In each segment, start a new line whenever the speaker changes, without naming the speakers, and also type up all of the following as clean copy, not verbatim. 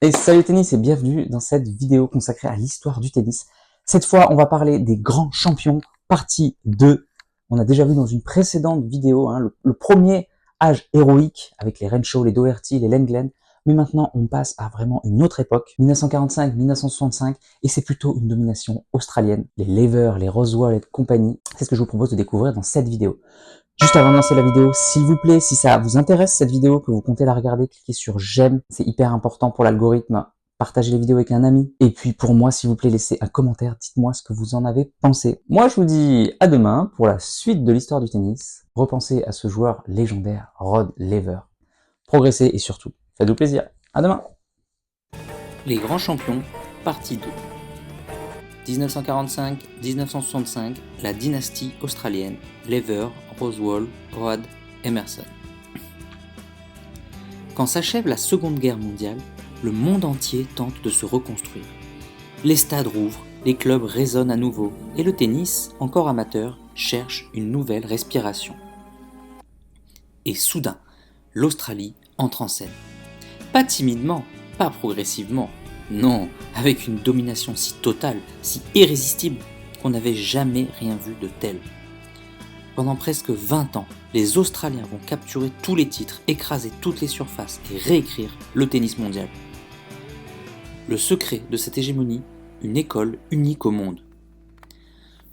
Et salut tennis et bienvenue dans cette vidéo consacrée à l'histoire du tennis. Cette fois, on va parler des grands champions, partie 2. On a déjà vu dans une précédente vidéo le premier âge héroïque avec les Renshaw, les Doherty, les Lenglen. Mais maintenant, on passe à vraiment une autre époque, 1945-1965, et c'est plutôt une domination australienne. Les Lever, les Rosewall et compagnie, c'est ce que je vous propose de découvrir dans cette vidéo. Juste avant de lancer la vidéo, s'il vous plaît, si ça vous intéresse cette vidéo, que vous comptez la regarder, cliquez sur j'aime, c'est hyper important pour l'algorithme. Partagez les vidéos avec un ami. Et puis pour moi, s'il vous plaît, laissez un commentaire, dites-moi ce que vous en avez pensé. Moi, je vous dis à demain pour la suite de l'histoire du tennis. Repensez à ce joueur légendaire, Rod Laver. Progressez et surtout, faites-vous plaisir. À demain.
Les grands champions, partie 2. 1945-1965, la dynastie australienne, Lever, Rosewall, Road, Emerson. Quand s'achève la Seconde Guerre mondiale, le monde entier tente de se reconstruire. Les stades rouvrent, les clubs résonnent à nouveau, et le tennis, encore amateur, cherche une nouvelle respiration. Et soudain, l'Australie entre en scène. Pas timidement, pas progressivement, non, avec une domination si totale, si irrésistible, qu'on n'avait jamais rien vu de tel. Pendant presque 20 ans, les Australiens vont capturer tous les titres, écraser toutes les surfaces et réécrire le tennis mondial. Le secret de cette hégémonie, une école unique au monde.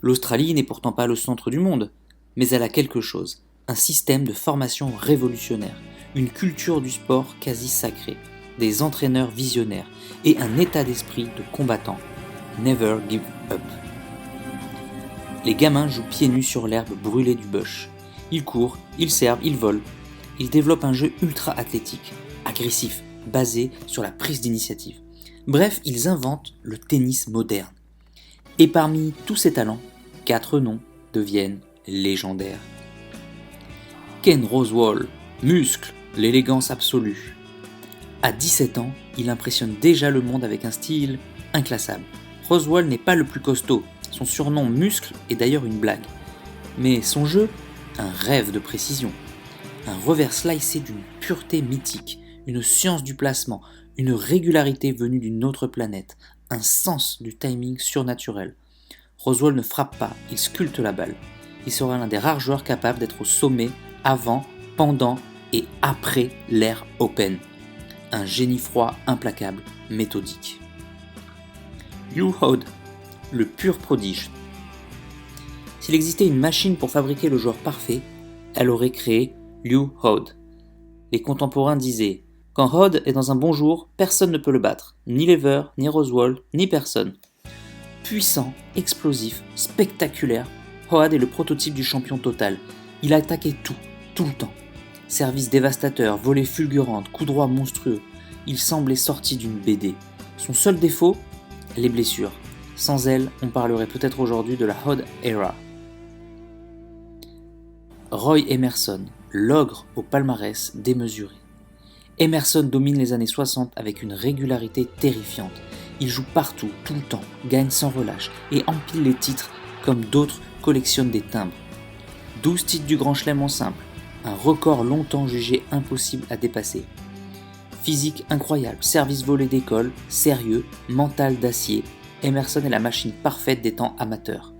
L'Australie n'est pourtant pas le centre du monde, mais elle a quelque chose, un système de formation révolutionnaire, une culture du sport quasi sacrée, des entraîneurs visionnaires et un état d'esprit de combattant. Never give up. Les gamins jouent pieds nus sur l'herbe brûlée du bush. Ils courent, ils servent, ils volent. Ils développent un jeu ultra athlétique, agressif, basé sur la prise d'initiative. Bref, ils inventent le tennis moderne. Et parmi tous ces talents, 4 noms deviennent légendaires. Ken Rosewall, muscle, l'élégance absolue. À 17 ans, il impressionne déjà le monde avec un style inclassable. Rosewall n'est pas le plus costaud, son surnom muscle est d'ailleurs une blague. Mais son jeu, un rêve de précision. Un revers slicé d'une pureté mythique, une science du placement, une régularité venue d'une autre planète, un sens du timing surnaturel. Rosewall ne frappe pas, il sculpte la balle. Il sera l'un des rares joueurs capables d'être au sommet avant, pendant et après l'ère Open. Un génie froid, implacable, méthodique. Lew Howd, le pur prodige. S'il existait une machine pour fabriquer le joueur parfait, elle aurait créé Lew Howd. Les contemporains disaient « Quand Howd est dans un bon jour, personne ne peut le battre, ni Lever, ni Rosewall, ni personne. » Puissant, explosif, spectaculaire, Howd est le prototype du champion total. Il a attaqué tout le temps. Service dévastateur, volée fulgurante, coup droit monstrueux. Il semblait sorti d'une BD. Son seul défaut, les blessures. Sans elles, on parlerait peut-être aujourd'hui de la Howd Era. Roy Emerson, l'ogre au palmarès démesuré. Emerson domine les années 60 avec une régularité terrifiante. Il joue partout, tout le temps, gagne sans relâche et empile les titres comme d'autres collectionnent des timbres. 12 titres du Grand Chelem en simple, un record longtemps jugé impossible à dépasser. Physique incroyable, service volé d'école, sérieux, mental d'acier, Emerson est la machine parfaite des temps amateurs.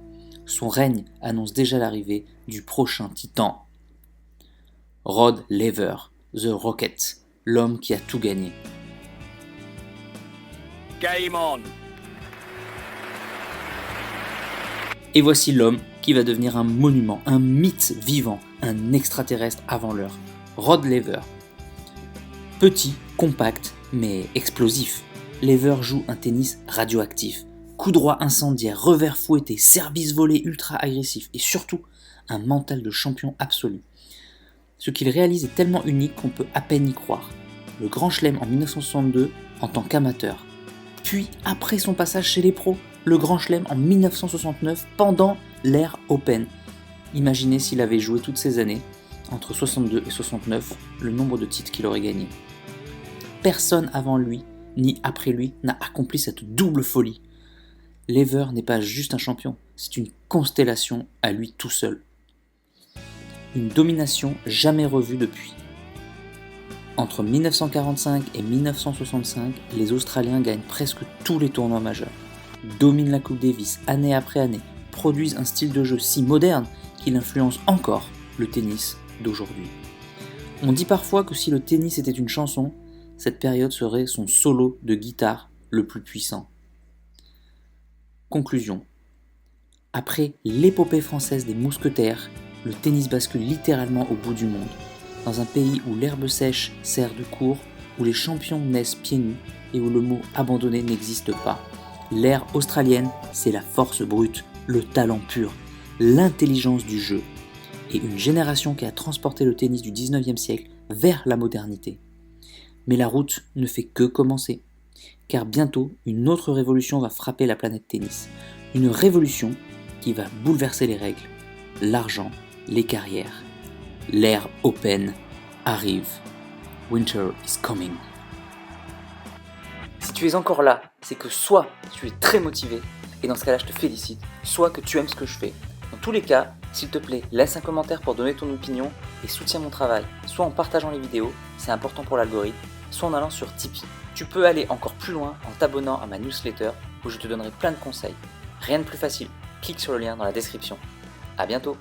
Son règne annonce déjà l'arrivée du prochain titan. Rod Laver, The Rocket, l'homme qui a tout gagné.
Game on.
Et voici l'homme qui va devenir un monument, un mythe vivant, un extraterrestre avant l'heure. Rod Laver. Petit, compact, mais explosif. Laver joue un tennis radioactif. Coup droit incendiaire, revers fouetté, service volé ultra agressif et surtout un mental de champion absolu. Ce qu'il réalise est tellement unique qu'on peut à peine y croire. Le Grand Chelem en 1962 en tant qu'amateur. Puis après son passage chez les pros, le Grand Chelem en 1969 pendant l'ère Open. Imaginez s'il avait joué toutes ces années, entre 62 et 69, le nombre de titres qu'il aurait gagné. Personne avant lui, ni après lui, n'a accompli cette double folie. Laver n'est pas juste un champion, c'est une constellation à lui tout seul. Une domination jamais revue depuis. Entre 1945 et 1965, les Australiens gagnent presque tous les tournois majeurs, dominent la Coupe Davis année après année, produisent un style de jeu si moderne qu'il influence encore le tennis d'aujourd'hui. On dit parfois que si le tennis était une chanson, cette période serait son solo de guitare le plus puissant. Conclusion. Après l'épopée française des mousquetaires, le tennis bascule littéralement au bout du monde. Dans un pays où l'herbe sèche sert de cours, où les champions naissent pieds nus et où le mot abandonné n'existe pas. L'ère australienne, c'est la force brute, le talent pur, l'intelligence du jeu, et une génération qui a transporté le tennis du 19e siècle vers la modernité. Mais la route ne fait que commencer, car bientôt une autre révolution va frapper la planète tennis. Une révolution qui va bouleverser les règles, l'argent, les carrières. L'ère Open arrive. Winter is coming. Si tu es encore là, c'est que soit tu es très motivé, et dans ce cas-là je te félicite, soit que tu aimes ce que je fais. Dans tous les cas, s'il te plaît, laisse un commentaire pour donner ton opinion et soutiens mon travail, soit en partageant les vidéos, c'est important pour l'algorithme, soit en allant sur Tipeee. Tu peux aller encore plus loin en t'abonnant à ma newsletter où je te donnerai plein de conseils. Rien de plus facile, clique sur le lien dans la description. À bientôt.